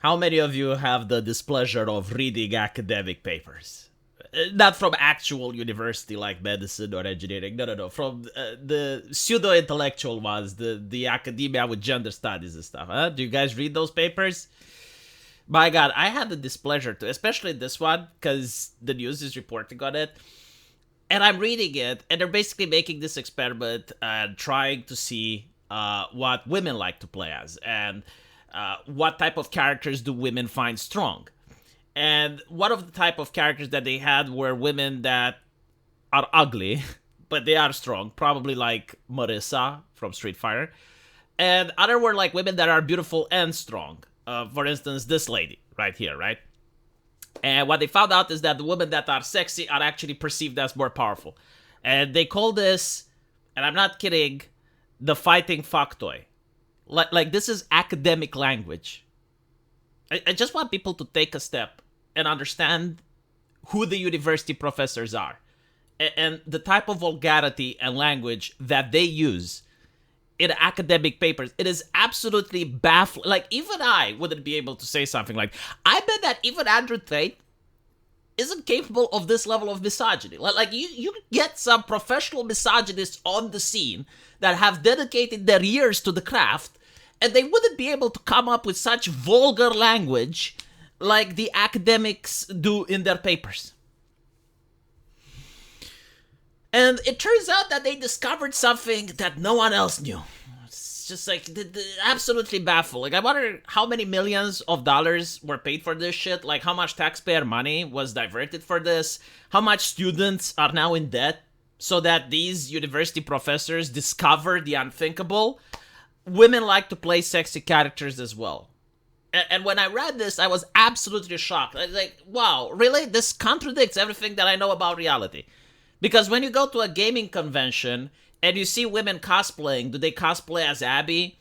How many of you have the displeasure of reading academic papers? Not from actual university like medicine or engineering. No. From the pseudo-intellectual ones, the academia with gender studies and stuff. Huh? Do you guys read those papers? My God, I had the displeasure to, especially this one, because the news is reporting on it. And I'm reading it, and they're basically making this experiment and trying to see what women like to play as, and what type of characters do women find strong. And one of the type of characters that they had were women that are ugly, but they are strong, probably like Marissa from Street Fighter. And other were like women that are beautiful and strong. For instance, this lady right here, right? And what they found out is that the women that are sexy are actually perceived as more powerful. And they call this, and I'm not kidding, the fighting fuck toy. Like this is academic language. I just want people to take a step and understand who the university professors are. And the type of vulgarity and language that they use in academic papers. It is absolutely baffling. Like, even I wouldn't be able to say something like, I bet that even Andrew Tate isn't capable of this level of misogyny. Like you get some professional misogynists on the scene that have dedicated their years to the craft, and they wouldn't be able to come up with such vulgar language like the academics do in their papers. And it turns out that they discovered something that no one else knew. It's just like absolutely baffling. Like, I wonder how many millions of dollars were paid for this shit. Like, how much taxpayer money was diverted for this. How much students are now in debt so that these university professors discover the unthinkable. Women like to play sexy characters as well. And when I read this, I was absolutely shocked. I was like, wow, really? This contradicts everything that I know about reality. Because when you go to a gaming convention and you see women cosplaying, do they cosplay as Abby?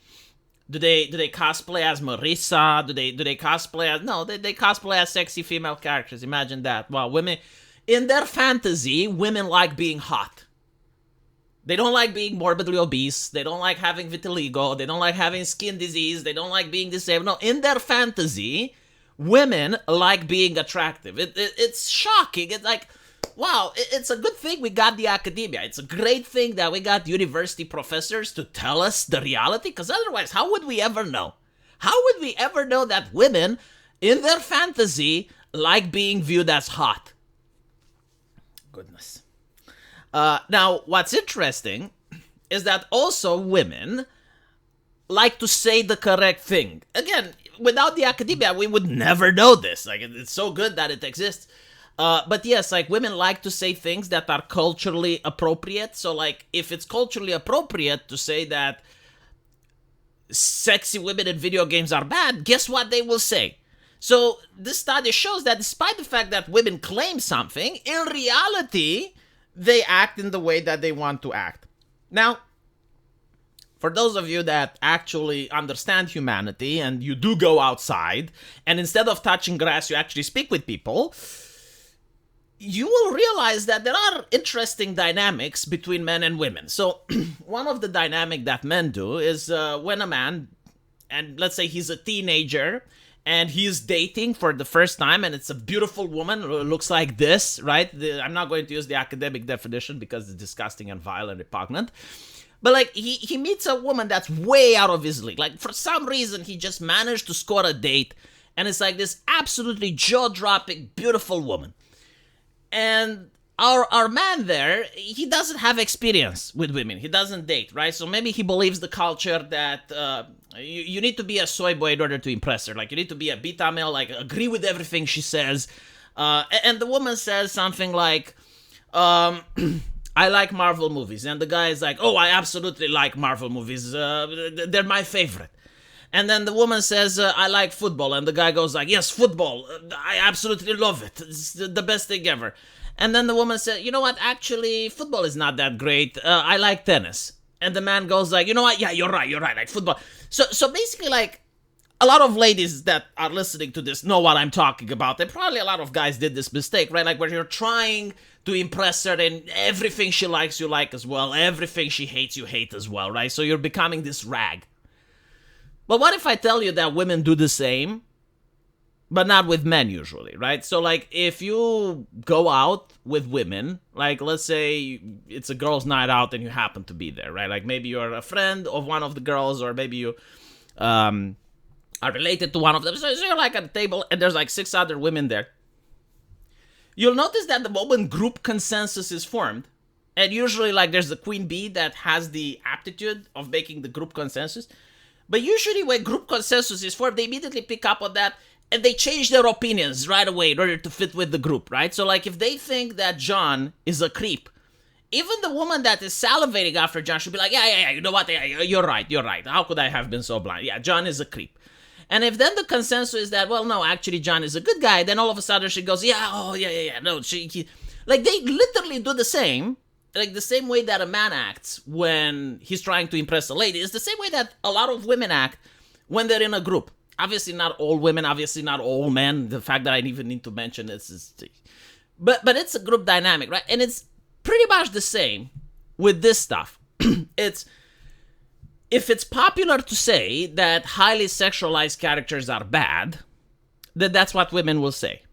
Do they cosplay as Marissa? Do they cosplay as... No, they cosplay as sexy female characters. Imagine that. Wow, women... In their fantasy, women like being hot. They don't like being morbidly obese. They don't like having vitiligo. They don't like having skin disease. They don't like being disabled. No, in their fantasy, women like being attractive. It's shocking. It's like... Wow, it's a good thing we got the academia. It's a great thing that we got university professors to tell us the reality, because otherwise, how would we ever know? How would we ever know that women, in their fantasy, like being viewed as hot? Goodness. Now, what's interesting is that also women like to say the correct thing. Again, without the academia, we would never know this. Like, it's so good that it exists. But yes, like, women like to say things that are culturally appropriate. So, like, if it's culturally appropriate to say that sexy women in video games are bad, guess what they will say? So, this study shows that despite the fact that women claim something, in reality, they act in the way that they want to act. Now, for those of you that actually understand humanity and you do go outside, and instead of touching grass, you actually speak with people, you will realize that there are interesting dynamics between men and women. So one of the dynamic that men do is when a man, and let's say he's a teenager, and he's dating for the first time, and it's a beautiful woman who looks like this, right? I'm not going to use the academic definition because it's disgusting and vile and repugnant. But like, he meets a woman that's way out of his league. Like, for some reason, he just managed to score a date, and it's like this absolutely jaw-dropping, beautiful woman. And our man there, he doesn't have experience with women. He doesn't date, right? So maybe he believes the culture that you need to be a soy boy in order to impress her. Like, you need to be a beta male, like, agree with everything she says. And the woman says something like, I like Marvel movies. And the guy is like, oh, I absolutely like Marvel movies. They're my favorite. And then the woman says, I like football. And the guy goes like, yes, football. I absolutely love it. It's the best thing ever. And then the woman said, you know what? Actually, football is not that great. I like tennis. And the man goes like, you know what? Yeah, you're right. Like football. So basically, like, a lot of ladies that are listening to this know what I'm talking about. And probably a lot of guys did this mistake, right? Like, where you're trying to impress her, and everything she likes, you like as well. Everything she hates, you hate as well, right? So you're becoming this rag. But what if I tell you that women do the same? but not with men usually, right? So like if you go out with women, like let's say it's a girls' night out and you happen to be there, right? Like maybe you're a friend of one of the girls, or maybe you are related to one of them. So you're like at a table and there's like 6 other women there. You'll notice that the moment group consensus is formed, and usually like there's the queen bee that has the aptitude of making the group consensus, but usually when group consensus is formed, they immediately pick up on that and they change their opinions right away in order to fit with the group, right? So like if they think that John is a creep, even the woman that is salivating after John should be like, yeah, you know what, yeah, you're right. How could I have been so blind? Yeah, John is a creep. And if then the consensus is that, well, no, actually John is a good guy, then all of a sudden she goes, no, like they literally do the same. Like the same way that a man acts when he's trying to impress a lady is the same way that a lot of women act when they're in a group. Obviously not all women, obviously not all men. The fact that I even need to mention this is... But it's a group dynamic, right? And it's pretty much the same with this stuff. If it's popular to say that highly sexualized characters are bad, then that's what women will say.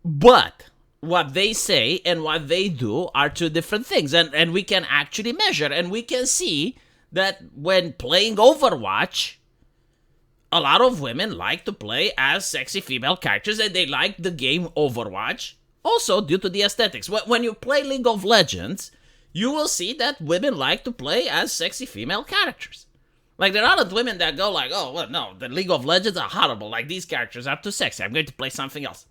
But what they say and what they do are two different things. And we can actually measure, and we can see that when playing Overwatch, a lot of women like to play as sexy female characters, and they like the game Overwatch also due to the aesthetics. When you play League of Legends, you will see that women like to play as sexy female characters. Like, there aren't women that go like, oh, well, no, the League of Legends are horrible. Like, these characters are too sexy. I'm going to play something else.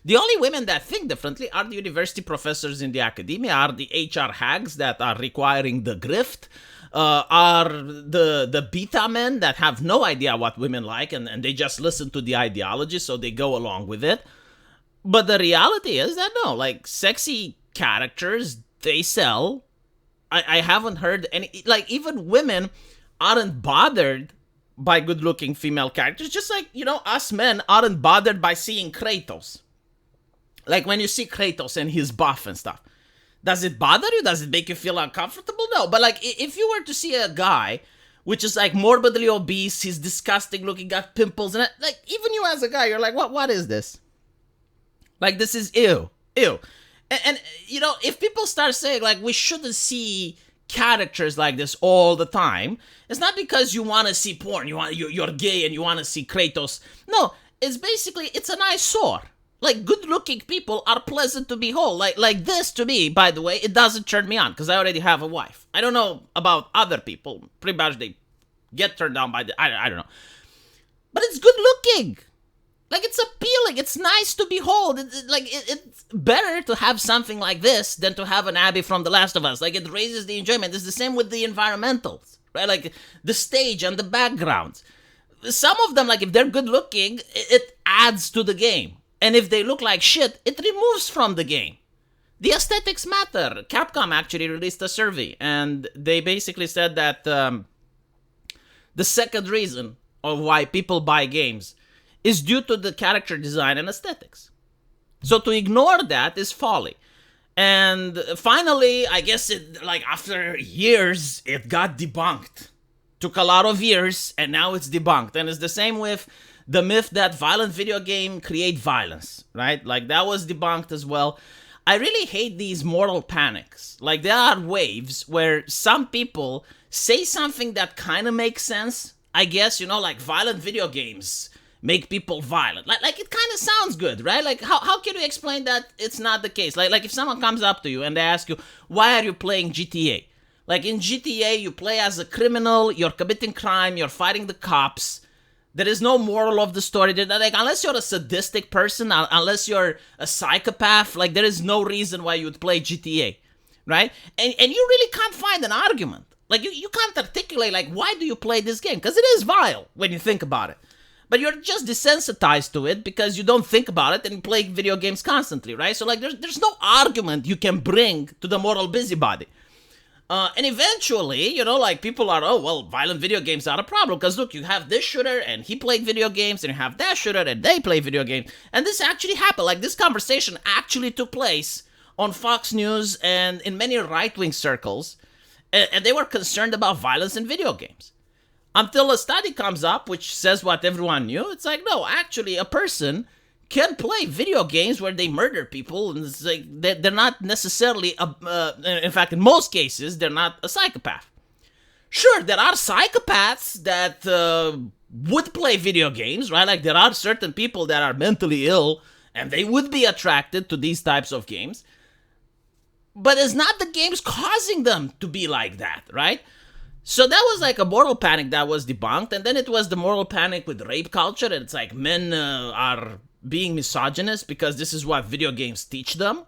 The only women that think differently are the university professors in the academia, are the HR hags that are requiring the grift, are the beta men that have no idea what women like, and they just listen to the ideology, so they go along with it. But the reality is that no, like, sexy characters, they sell. I haven't heard any, like, even women aren't bothered by good-looking female characters, just like, you know, us men aren't bothered by seeing Kratos. Like, when you see Kratos and he's buff and stuff, does it bother you? Does it make you feel uncomfortable? No, but, like, if you were to see a guy which is, like, morbidly obese, he's disgusting looking, got pimples, and, like, even you as a guy, you're like, what is this? Like, this is ew. And, you know, if people start saying, like, we shouldn't see characters like this all the time, it's not because you want to see porn, you're gay and you want to see Kratos. No, it's basically, it's an eyesore. Like, good-looking people are pleasant to behold. Like this, to me, by the way, it doesn't turn me on, because I already have a wife. I don't know about other people. Pretty much they get turned on by I don't know. But it's good-looking. Like, it's appealing. It's nice to behold. It's better to have something like this than to have an Abby from The Last of Us. Like, it raises the enjoyment. It's the same with the environmentals, right? Like, the stage and the backgrounds. Some of them, like, if they're good-looking, it adds to the game. And if they look like shit, it removes from the game. The aesthetics matter. Capcom actually released a survey, and they basically said that the second reason of why people buy games is due to the character design and aesthetics. So to ignore that is folly. And finally, I guess after years, it got debunked. Took a lot of years, and now it's debunked. And it's the same with the myth that violent video game create violence, right? Like, that was debunked as well. I really hate these moral panics. Like, there are waves where some people say something that kind of makes sense. I guess, you know, like, violent video games make people violent. Like it kind of sounds good, right? Like, how can you explain that it's not the case? Like if someone comes up to you and they ask you, why are you playing GTA? Like, in GTA, you play as a criminal, you're committing crime, you're fighting the cops. There is no moral of the story. Like, unless you're a sadistic person, unless you're a psychopath, like, there is no reason why you would play GTA, right? And you really can't find an argument. Like, you can't articulate, like, why do you play this game? Because it is vile when you think about it. But you're just desensitized to it because you don't think about it and you play video games constantly, right? So, like, there's no argument you can bring to the moral busybody. And eventually, you know, like, people are, oh, well, violent video games are a problem. Because, look, you have this shooter and he played video games, and you have that shooter and they play video games. And this actually happened. Like, this conversation actually took place on Fox News and in many right-wing circles. And they were concerned about violence in video games. Until a study comes up which says what everyone knew. It's like, no, actually, a person can play video games where they murder people, and it's like they're not necessarily, in fact, in most cases, they're not a psychopath. Sure, there are psychopaths that would play video games, right? Like, there are certain people that are mentally ill, and they would be attracted to these types of games. But it's not the games causing them to be like that, right? So that was like a moral panic that was debunked, and then it was the moral panic with rape culture, and it's like men are being misogynist because this is what video games teach them.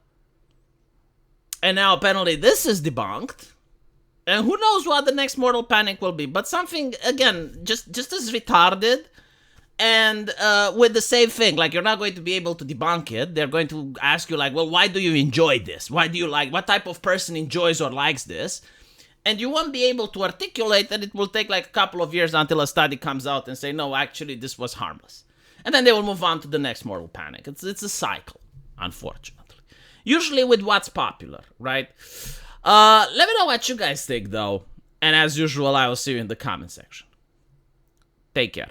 And now apparently this is debunked. And who knows what the next moral panic will be. But something, again, just as retarded. And with the same thing, like, you're not going to be able to debunk it. They're going to ask you, like, well, why do you enjoy this? Why do you like, what type of person enjoys or likes this? And you won't be able to articulate that. It will take like a couple of years until a study comes out and say, no, actually, this was harmless. And then they will move on to the next moral panic. It's a cycle, unfortunately. Usually with what's popular, right? Let me know what you guys think, though. And as usual, I will see you in the comment section. Take care.